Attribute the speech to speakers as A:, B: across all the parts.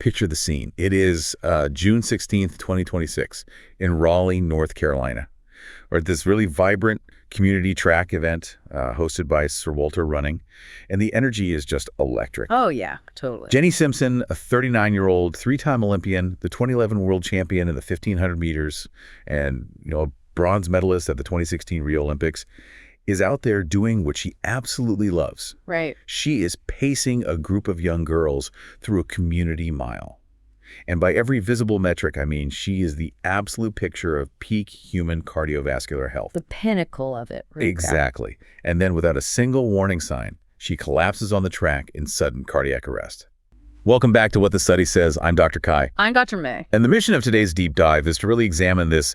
A: picture the scene. It is June 16th, 2026 in Raleigh, North Carolina. We're at this really vibrant community track event hosted by Sir Walter Running, and the energy is just electric.
B: Oh, yeah, totally.
A: Jenny Simpson, a 39-year-old, three-time Olympian, the 2011 world champion in the 1,500 meters, and a bronze medalist at the 2016 Rio Olympics, is out there doing what she absolutely loves.
B: Right.
A: She is pacing a group of young girls through a community mile. And by every visible metric, I mean, she is the absolute picture of peak human cardiovascular health.
B: The pinnacle of it. Right.
A: Exactly. And then without a single warning sign, she collapses on the track in sudden cardiac arrest. Welcome back to What the Study Says. I'm Dr. Kai.
B: I'm Dr. May.
A: And the mission of today's deep dive is to really examine this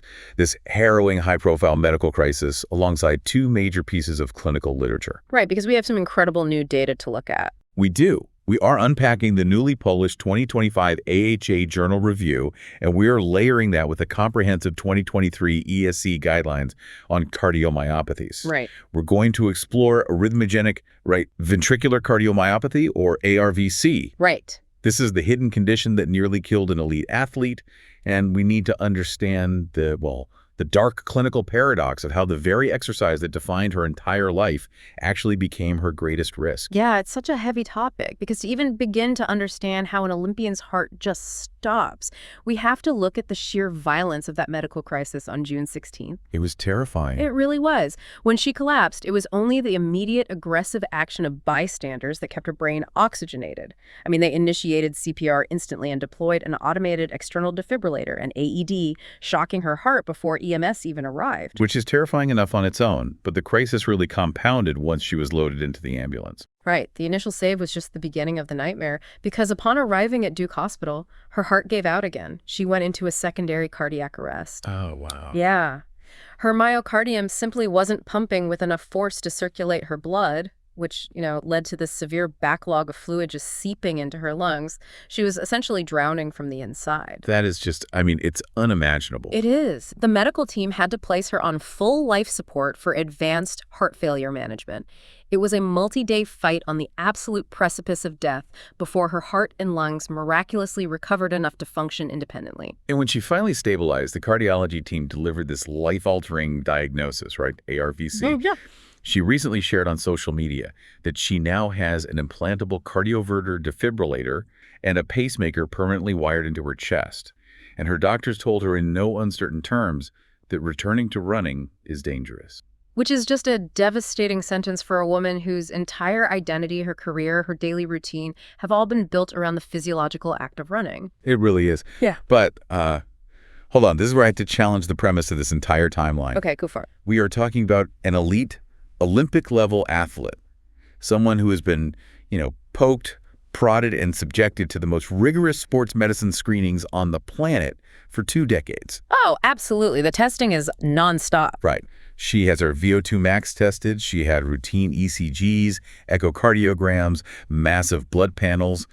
A: harrowing, high-profile medical crisis alongside two major pieces of clinical literature.
B: Right, because we have some incredible new data to look at.
A: We do. We are unpacking the newly published 2025 AHA Journal Review, and we are layering that with the comprehensive 2023 ESC guidelines on cardiomyopathies.
B: Right.
A: We're going to explore arrhythmogenic, ventricular cardiomyopathy, or ARVC.
B: Right.
A: This is the hidden condition that nearly killed an elite athlete, and we need to understand the dark clinical paradox of how the very exercise that defined her entire life actually became her greatest risk.
B: Yeah, it's such a heavy topic because to even begin to understand how an Olympian's heart just stops, we have to look at the sheer violence of that medical crisis on June 16th.
A: It was terrifying.
B: It really was. When she collapsed, it was only the immediate aggressive action of bystanders that kept her brain oxygenated. I mean, they initiated CPR instantly and deployed an automated external defibrillator, an AED, shocking her heart before EMS even arrived.
A: Which is terrifying enough on its own, but the crisis really compounded once she was loaded into the ambulance.
B: Right. The initial save was just the beginning of the nightmare because upon arriving at Duke Hospital, her heart gave out again. She went into a secondary cardiac arrest.
A: Oh, wow.
B: Yeah. Her myocardium simply wasn't pumping with enough force to circulate her blood, which, led to this severe backlog of fluid just seeping into her lungs. She was essentially drowning from the inside.
A: That is just, it's unimaginable.
B: It is. The medical team had to place her on full life support for advanced heart failure management. It was a multi-day fight on the absolute precipice of death before her heart and lungs miraculously recovered enough to function independently.
A: And when she finally stabilized, the cardiology team delivered this life-altering diagnosis, right? ARVC.
B: Oh, yeah.
A: She recently shared on social media that she now has an implantable cardioverter defibrillator and a pacemaker permanently wired into her chest. And her doctors told her in no uncertain terms that returning to running is dangerous.
B: Which is just a devastating sentence for a woman whose entire identity, her career, her daily routine have all been built around the physiological act of running.
A: It really is.
B: Yeah.
A: But hold on, this is where I have to challenge the premise of this entire timeline.
B: Okay, go for it.
A: We are talking about an elite Olympic-level athlete, someone who has been, poked, prodded, and subjected to the most rigorous sports medicine screenings on the planet for 2 decades.
B: Oh, absolutely. The testing is nonstop.
A: Right. She has her VO2 max tested. She had routine ECGs, echocardiograms, massive blood panels.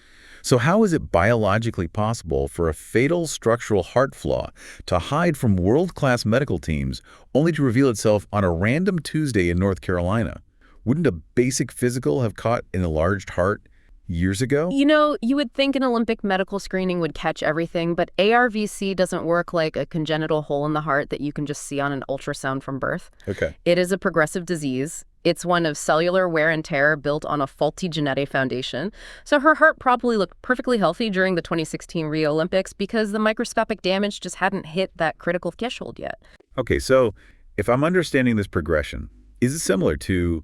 A: So how is it biologically possible for a fatal structural heart flaw to hide from world-class medical teams only to reveal itself on a random Tuesday in North Carolina? Wouldn't a basic physical have caught an enlarged heart years ago?
B: You would think an Olympic medical screening would catch everything, but ARVC doesn't work like a congenital hole in the heart that you can just see on an ultrasound from birth.
A: Okay.
B: It is a progressive disease. It's one of cellular wear and tear built on a faulty genetic foundation. So her heart probably looked perfectly healthy during the 2016 Rio Olympics because the microscopic damage just hadn't hit that critical threshold yet.
A: Okay, so if I'm understanding this progression, is it similar to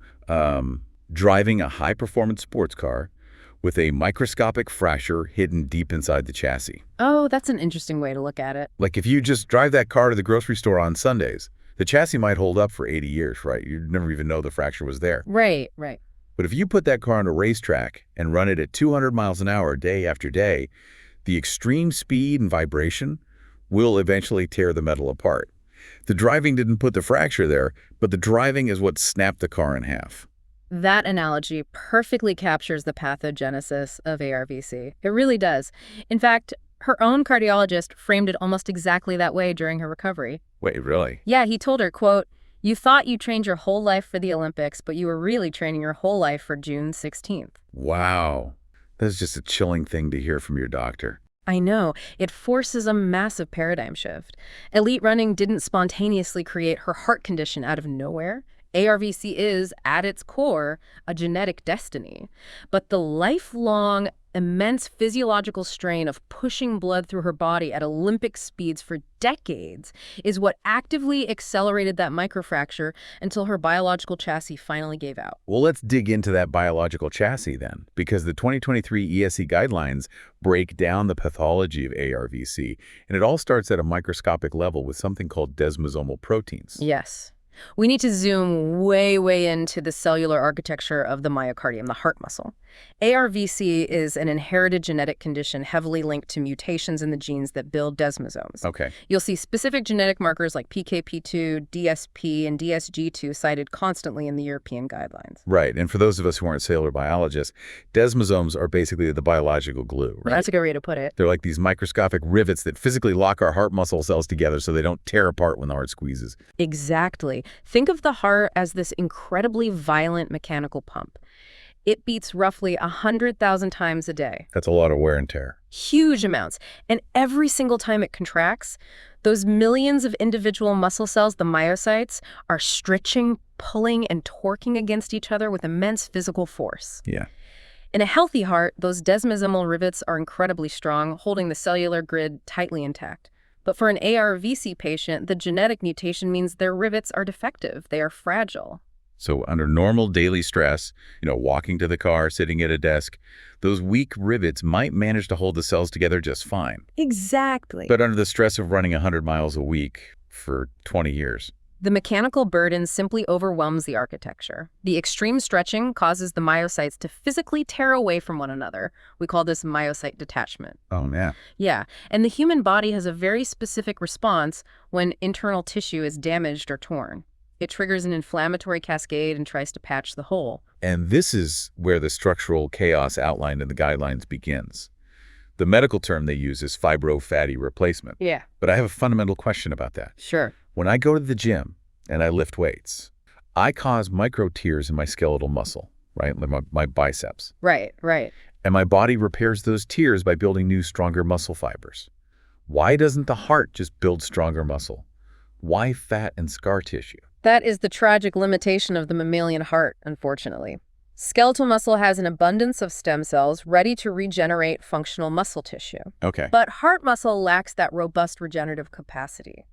A: driving a high-performance sports car with a microscopic fracture hidden deep inside the chassis?
B: Oh, that's an interesting way to look at it.
A: Like if you just drive that car to the grocery store on Sundays, the chassis might hold up for 80 years, right? You'd never even know the fracture was there.
B: Right.
A: But if you put that car on a racetrack and run it at 200 miles an hour day after day, the extreme speed and vibration will eventually tear the metal apart. The driving didn't put the fracture there, but the driving is what snapped the car in half.
B: That analogy perfectly captures the pathogenesis of ARVC. It really does. In fact, her own cardiologist framed it almost exactly that way during her recovery.
A: Wait, really?
B: Yeah, he told her, quote, "You thought you trained your whole life for the Olympics, but you were really training your whole life for June 16th.
A: Wow. That's just a chilling thing to hear from your doctor.
B: I know. It forces a massive paradigm shift. Elite running didn't spontaneously create her heart condition out of nowhere. ARVC is, at its core, a genetic destiny. But the lifelong, immense physiological strain of pushing blood through her body at Olympic speeds for decades is what actively accelerated that microfracture until her biological chassis finally gave out.
A: Well, let's dig into that biological chassis then, because the 2023 ESC guidelines break down the pathology of ARVC, and it all starts at a microscopic level with something called desmosomal proteins.
B: Yes. We need to zoom way into the cellular architecture of the myocardium, the heart muscle. ARVC is an inherited genetic condition heavily linked to mutations in the genes that build desmosomes.
A: Okay.
B: You'll see specific genetic markers like PKP2, DSP, and DSG2 cited constantly in the European guidelines.
A: Right, and for those of us who aren't cellular biologists, desmosomes are basically the biological glue, right?
B: That's a good way to put it.
A: They're like these microscopic rivets that physically lock our heart muscle cells together so they don't tear apart when the heart squeezes.
B: Exactly. Think of the heart as this incredibly violent mechanical pump. It beats roughly 100,000 times a day.
A: That's a lot of wear and tear.
B: Huge amounts. And every single time it contracts, those millions of individual muscle cells, the myocytes, are stretching, pulling, and torquing against each other with immense physical force.
A: Yeah.
B: In a healthy heart, those desmosomal rivets are incredibly strong, holding the cellular grid tightly intact. But for an ARVC patient, the genetic mutation means their rivets are defective. They are fragile.
A: So under normal daily stress, walking to the car, sitting at a desk, those weak rivets might manage to hold the cells together just fine.
B: Exactly.
A: But under the stress of running 100 miles a week for 20 years,
B: the mechanical burden simply overwhelms the architecture. The extreme stretching causes the myocytes to physically tear away from one another. We call this myocyte detachment.
A: oh yeah.
B: Yeah, and the human body has a very specific response when internal tissue is damaged or torn. It triggers an inflammatory cascade and tries to patch the hole.
A: And this is where the structural chaos outlined in the guidelines begins. The medical term they use is fibrofatty replacement.
B: Yeah.
A: But I have a fundamental question about that.
B: Sure.
A: When I go to the gym and I lift weights, I cause micro tears in my skeletal muscle, right? Like my biceps.
B: Right.
A: And my body repairs those tears by building new, stronger muscle fibers. Why doesn't the heart just build stronger muscle? Why fat and scar tissue?
B: That is the tragic limitation of the mammalian heart, unfortunately. Skeletal muscle has an abundance of stem cells ready to regenerate functional muscle tissue.
A: Okay.
B: But heart muscle lacks that robust regenerative capacity.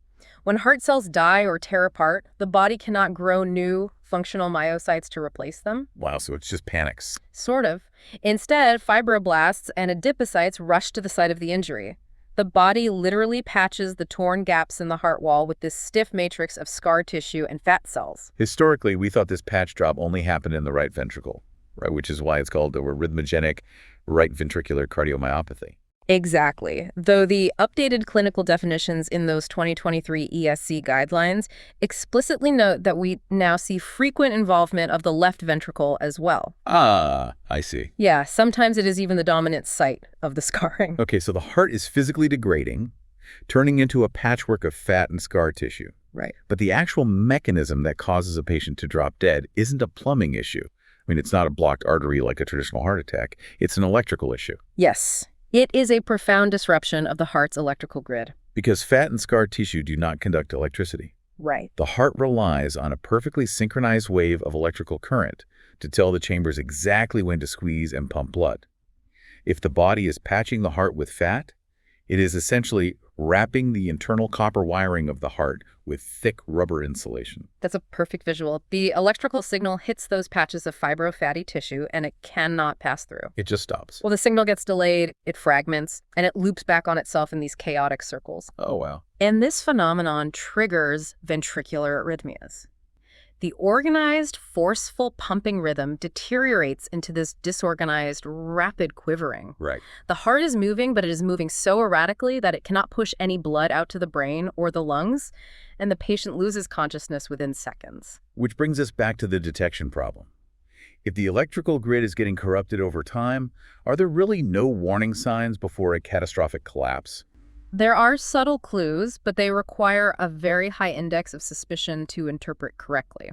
B: When heart cells die or tear apart, the body cannot grow new functional myocytes to replace them.
A: Wow, so it's just panics.
B: Sort of. Instead, fibroblasts and adipocytes rush to the site of the injury. The body literally patches the torn gaps in the heart wall with this stiff matrix of scar tissue and fat cells.
A: Historically, we thought this patch job only happened in the right ventricle, right? Which is why it's called the arrhythmogenic right ventricular cardiomyopathy.
B: Exactly. Though the updated clinical definitions in those 2023 ESC guidelines explicitly note that we now see frequent involvement of the left ventricle as well.
A: Ah, I see.
B: Yeah, sometimes it is even the dominant site of the scarring.
A: Okay, so the heart is physically degrading, turning into a patchwork of fat and scar tissue.
B: Right.
A: But the actual mechanism that causes a patient to drop dead isn't a plumbing issue. I mean, it's not a blocked artery like a traditional heart attack. It's an electrical issue.
B: Yes. It is a profound disruption of the heart's electrical grid.
A: Because fat and scar tissue do not conduct electricity.
B: Right.
A: The heart relies on a perfectly synchronized wave of electrical current to tell the chambers exactly when to squeeze and pump blood. If the body is patching the heart with fat, it is essentially wrapping the internal copper wiring of the heart with thick rubber insulation.
B: That's a perfect visual. The electrical signal hits those patches of fibrofatty tissue and it cannot pass through.
A: It just stops.
B: Well, the signal gets delayed, it fragments, and it loops back on itself in these chaotic circles.
A: Oh, wow.
B: And this phenomenon triggers ventricular arrhythmias. The organized, forceful pumping rhythm deteriorates into this disorganized, rapid quivering.
A: Right.
B: The heart is moving, but it is moving so erratically that it cannot push any blood out to the brain or the lungs, and the patient loses consciousness within seconds.
A: Which brings us back to the detection problem. If the electrical grid is getting corrupted over time, are there really no warning signs before a catastrophic collapse?
B: There are subtle clues, but they require a very high index of suspicion to interpret correctly.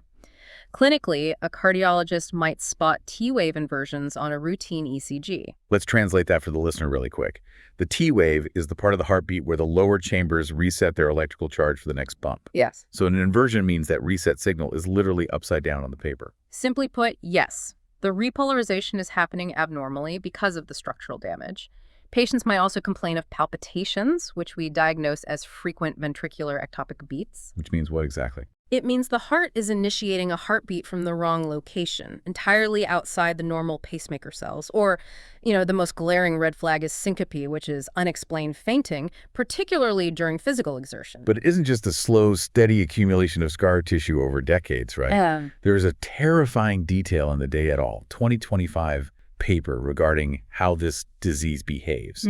B: Clinically, a cardiologist might spot T-wave inversions on a routine ECG.
A: Let's translate that for the listener really quick. The T wave is the part of the heartbeat where the lower chambers reset their electrical charge for the next bump.
B: Yes.
A: So an inversion means that reset signal is literally upside down on the paper.
B: Simply put, yes. The repolarization is happening abnormally because of the structural damage. Patients might also complain of palpitations, which we diagnose as frequent ventricular ectopic beats.
A: Which means what exactly?
B: It means the heart is initiating a heartbeat from the wrong location, entirely outside the normal pacemaker cells. Or, the most glaring red flag is syncope, which is unexplained fainting, particularly during physical exertion.
A: But it isn't just a slow, steady accumulation of scar tissue over decades, right? There's a terrifying detail in the Day et al. 2025 paper regarding how this disease behaves.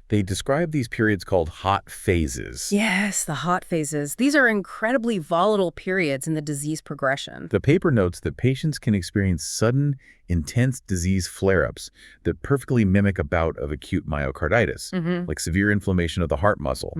A: They describe these periods called hot phases.
B: Yes, the hot phases. These are incredibly volatile periods in the disease progression.
A: The paper notes that patients can experience sudden, intense disease flare-ups that perfectly mimic a bout of acute myocarditis, like severe inflammation of the heart muscle.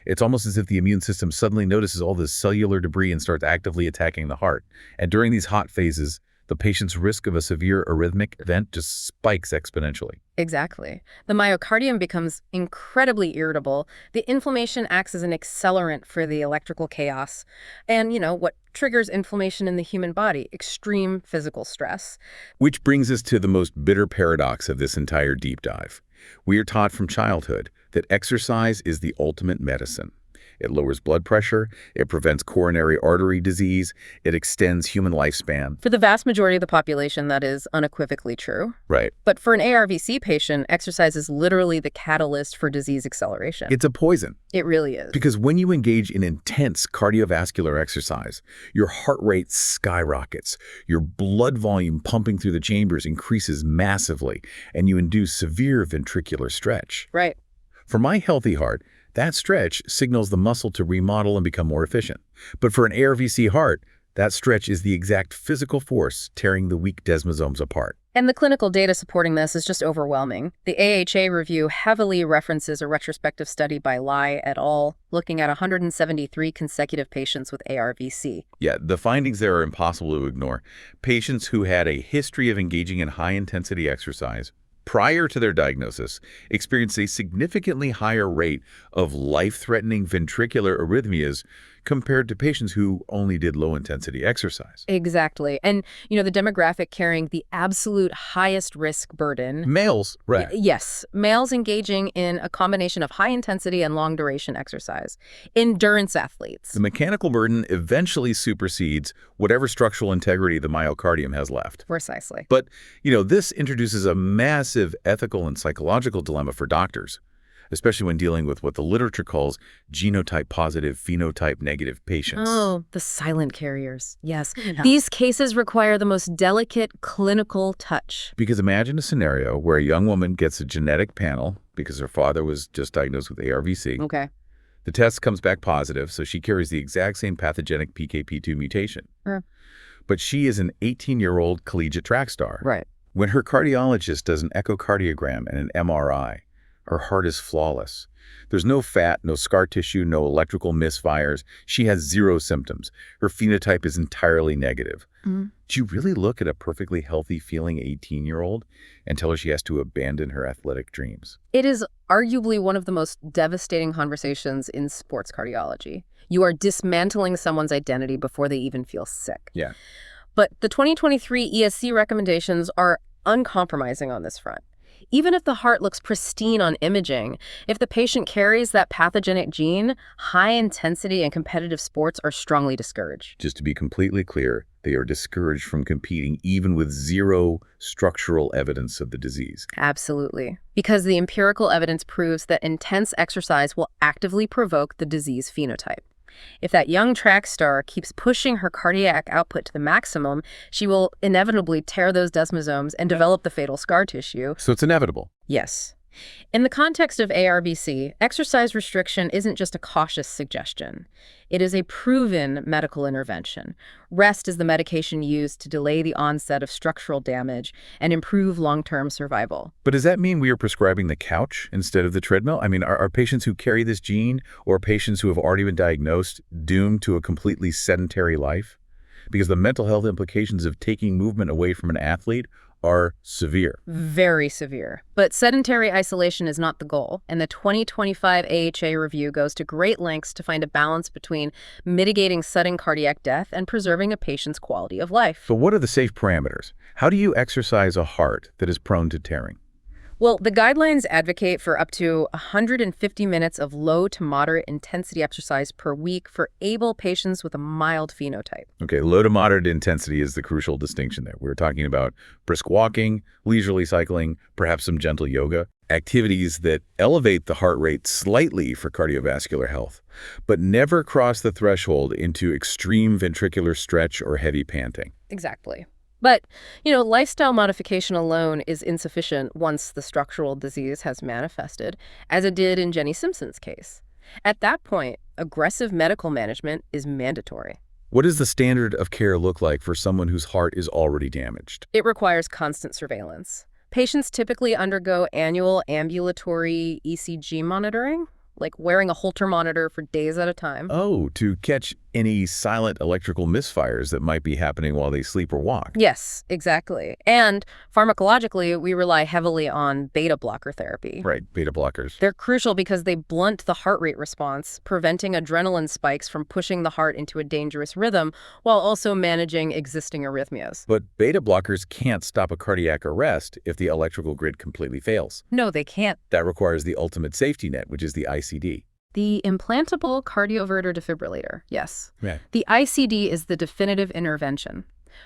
A: It's almost as if the immune system suddenly notices all this cellular debris and starts actively attacking the heart. And during these hot phases, the patient's risk of a severe arrhythmic event just spikes exponentially.
B: Exactly. The myocardium becomes incredibly irritable. The inflammation acts as an accelerant for the electrical chaos. And, what triggers inflammation in the human body? Extreme physical stress.
A: Which brings us to the most bitter paradox of this entire deep dive. We are taught from childhood that exercise is the ultimate medicine. It lowers blood pressure, it prevents coronary artery disease, it extends human lifespan.
B: For the vast majority of the population, that is unequivocally true.
A: Right.
B: But for an ARVC patient, exercise is literally the catalyst for disease acceleration.
A: It's a poison.
B: It really is.
A: Because when you engage in intense cardiovascular exercise, your heart rate skyrockets, your blood volume pumping through the chambers increases massively, and you induce severe ventricular stretch.
B: Right.
A: For my healthy heart, that stretch signals the muscle to remodel and become more efficient. But for an ARVC heart, that stretch is the exact physical force tearing the weak desmosomes apart.
B: And the clinical data supporting this is just overwhelming. The AHA review heavily references a retrospective study by Lai et al., looking at 173 consecutive patients with ARVC.
A: Yeah, the findings there are impossible to ignore. Patients who had a history of engaging in high-intensity exercise prior to their diagnosis experienced a significantly higher rate of life-threatening ventricular arrhythmias compared to patients who only did low-intensity exercise.
B: Exactly. And, the demographic carrying the absolute highest risk burden.
A: Males, right.
B: Yes. Males engaging in a combination of high-intensity and long-duration exercise. Endurance athletes.
A: The mechanical burden eventually supersedes whatever structural integrity the myocardium has left.
B: Precisely.
A: But, this introduces a massive ethical and psychological dilemma for doctors, especially when dealing with what the literature calls genotype-positive, phenotype-negative patients.
B: Oh, the silent carriers. Yes. These cases require the most delicate clinical touch.
A: Because imagine a scenario where a young woman gets a genetic panel because her father was just diagnosed with ARVC.
B: Okay.
A: The test comes back positive, so she carries the exact same pathogenic PKP2 mutation. But she is an 18-year-old collegiate track star.
B: Right.
A: When her cardiologist does an echocardiogram and an MRI, her heart is flawless. There's no fat, no scar tissue, no electrical misfires. She has zero symptoms. Her phenotype is entirely negative. Do you really look at a perfectly healthy feeling 18-year-old and tell her she has to abandon her athletic dreams?
B: It is arguably one of the most devastating conversations in sports cardiology. You are dismantling someone's identity before they even feel sick.
A: Yeah.
B: But the 2023 ESC recommendations are uncompromising on this front. Even if the heart looks pristine on imaging, if the patient carries that pathogenic gene, high-intensity and competitive sports are strongly discouraged.
A: Just to be completely clear, they are discouraged from competing even with zero structural evidence of the disease.
B: Absolutely. Because the empirical evidence proves that intense exercise will actively provoke the disease phenotype. If that young track star keeps pushing her cardiac output to the maximum, she will inevitably tear those desmosomes and develop the fatal scar tissue.
A: So it's inevitable.
B: Yes. In the context of ARVC, exercise restriction isn't just a cautious suggestion. It is a proven medical intervention. Rest is the medication used to delay the onset of structural damage and improve long-term survival.
A: But does that mean we are prescribing the couch instead of the treadmill? I mean, are patients who carry this gene or patients who have already been diagnosed doomed to a completely sedentary life? because the mental health implications of taking movement away from an athlete are severe.
B: Very severe. But sedentary isolation is not the goal, and the 2025 AHA review goes to great lengths to find a balance between mitigating sudden cardiac death and preserving a patient's quality of life.
A: So what are the safe parameters? How do you exercise a heart that is prone to tearing?
B: Well, the guidelines advocate for up to 150 minutes of low to moderate intensity exercise per week for able patients with a mild phenotype.
A: Okay, low to moderate intensity is the crucial distinction there. We're talking about brisk walking, leisurely cycling, perhaps some gentle yoga, activities that elevate the heart rate slightly for cardiovascular health, but never cross the threshold into extreme ventricular stretch or heavy panting.
B: Exactly. But, lifestyle modification alone is insufficient once the structural disease has manifested, as it did in Jenny Simpson's case. At that point, aggressive medical management is mandatory.
A: What does the standard of care look like for someone whose heart is already damaged?
B: It requires constant surveillance. Patients typically undergo annual ambulatory ECG monitoring, like wearing a Holter monitor for days at a time.
A: Oh, to catch any silent electrical misfires that might be happening while they sleep or walk.
B: Yes, exactly. And pharmacologically, we rely heavily on beta blocker therapy.
A: Right, beta blockers.
B: They're crucial because they blunt the heart rate response, preventing adrenaline spikes from pushing the heart into a dangerous rhythm while also managing existing arrhythmias.
A: But beta blockers can't stop a cardiac arrest if the electrical grid completely fails.
B: No, they can't.
A: That requires the ultimate safety net, which is the ICD.
B: The implantable cardioverter defibrillator, yes.
A: Yeah.
B: The ICD is the definitive intervention.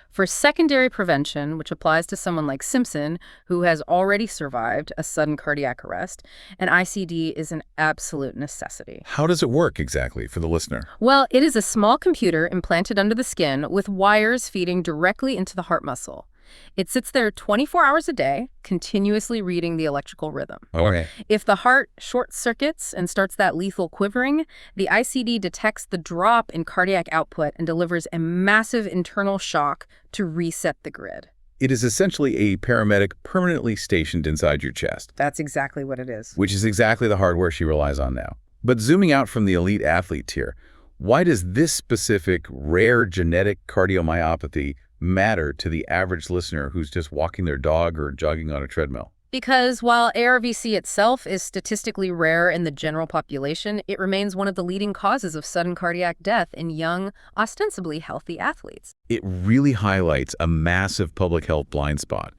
B: For secondary prevention, which applies to someone like Simpson, who has already survived a sudden cardiac arrest, an ICD is an absolute necessity.
A: How does it work exactly for the listener?
B: Well, it is a small computer implanted under the skin with wires feeding directly into the heart muscle. It sits there 24 hours a day, continuously reading the electrical rhythm.
A: Okay.
B: If the heart short circuits and starts that lethal quivering, the ICD detects the drop in cardiac output and delivers a massive internal shock to reset the grid.
A: It is essentially a paramedic permanently stationed inside your chest,
B: That's exactly what it is.
A: which is exactly the hardware she relies on now. But zooming out from the elite athlete tier, why does this specific rare genetic cardiomyopathy matter to the average listener who's just walking their dog or jogging on a treadmill?
B: Because while ARVC itself is statistically rare in the general population, it remains one of the leading causes of sudden cardiac death in young, ostensibly healthy athletes.
A: It really highlights a massive public health blind spot.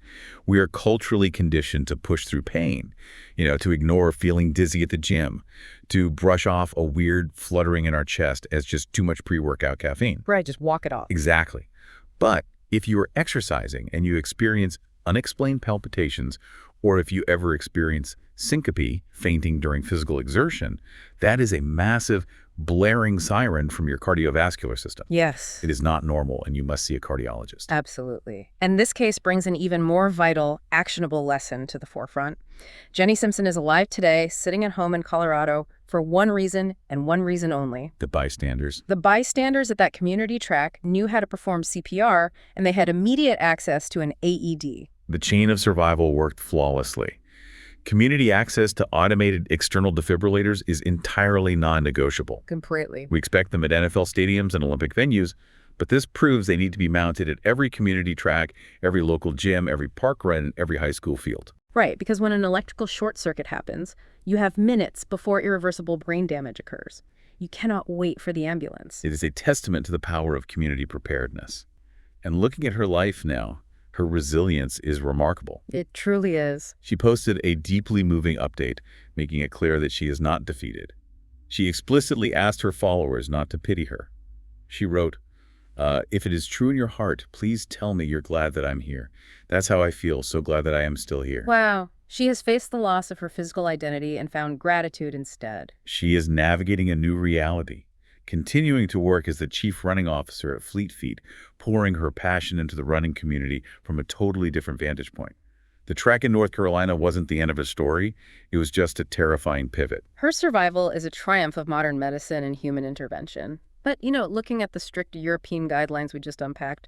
A: We are culturally conditioned to push through pain, to ignore feeling dizzy at the gym, to brush off a weird fluttering in our chest as just too much pre-workout caffeine.
B: Right, just walk it off.
A: Exactly. But if you are exercising and you experience unexplained palpitations, or if you ever experience syncope, fainting during physical exertion, that is a massive blaring siren from your cardiovascular system.
B: Yes.
A: It is not normal, and you must see a cardiologist.
B: Absolutely. And this case brings an even more vital, actionable lesson to the forefront. Jenny Simpson is alive today, sitting at home in Colorado, for one reason and one reason only.
A: The bystanders.
B: The bystanders at that community track knew how to perform CPR, and they had immediate access to an AED.
A: The chain of survival worked flawlessly. Community access to automated external defibrillators is entirely non-negotiable.
B: Completely.
A: We expect them at NFL stadiums and Olympic venues, but this proves they need to be mounted at every community track, every local gym, every park run, and every high school field.
B: Right, because when an electrical short circuit happens, you have minutes before irreversible brain damage occurs. You cannot wait for the ambulance.
A: It is a testament to the power of community preparedness. And looking at her life now, her resilience is remarkable.
B: It truly is.
A: She posted a deeply moving update, making it clear that she is not defeated. She explicitly asked her followers not to pity her. She wrote, if it is true in your heart, please tell me you're glad that I'm here. That's how I feel, so glad that I am still here.
B: Wow. She has faced the loss of her physical identity and found gratitude instead.
A: She is navigating a new reality, continuing to work as the chief running officer at Fleet Feet, pouring her passion into the running community from a totally different vantage point. The track in North Carolina wasn't the end of a story. It was just a terrifying pivot.
B: Her survival is a triumph of modern medicine and human intervention. But, looking at the strict European guidelines we just unpacked,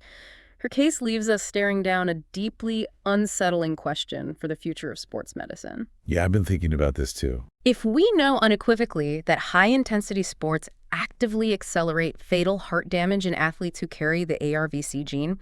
B: her case leaves us staring down a deeply unsettling question for the future of sports medicine.
A: Yeah, I've been thinking about this too.
B: If we know unequivocally that high-intensity sports actively accelerate fatal heart damage in athletes who carry the ARVC gene.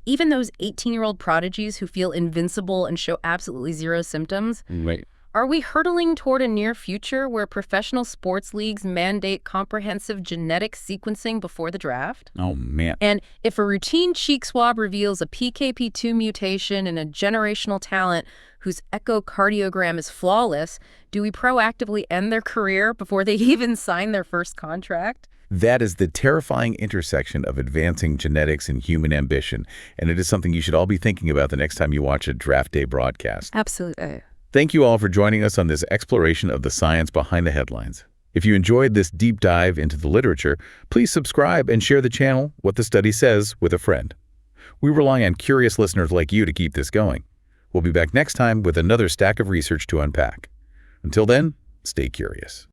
B: Even those 18-year-old prodigies who feel invincible and show absolutely zero symptoms.
A: Right.
B: Are we hurtling toward a near future where professional sports leagues mandate comprehensive genetic sequencing before the draft?
A: Oh, man.
B: And if a routine cheek swab reveals a PKP2 mutation in a generational talent whose echocardiogram is flawless, do we proactively end their career before they even sign their first contract?
A: That is the terrifying intersection of advancing genetics and human ambition, and it is something you should all be thinking about the next time you watch a draft day broadcast.
B: Absolutely.
A: Thank you all for joining us on this exploration of the science behind the headlines. If you enjoyed this deep dive into the literature, please subscribe and share the channel, What the Study Says, with a friend. We rely on curious listeners like you to keep this going. We'll be back next time with another stack of research to unpack. Until then, stay curious.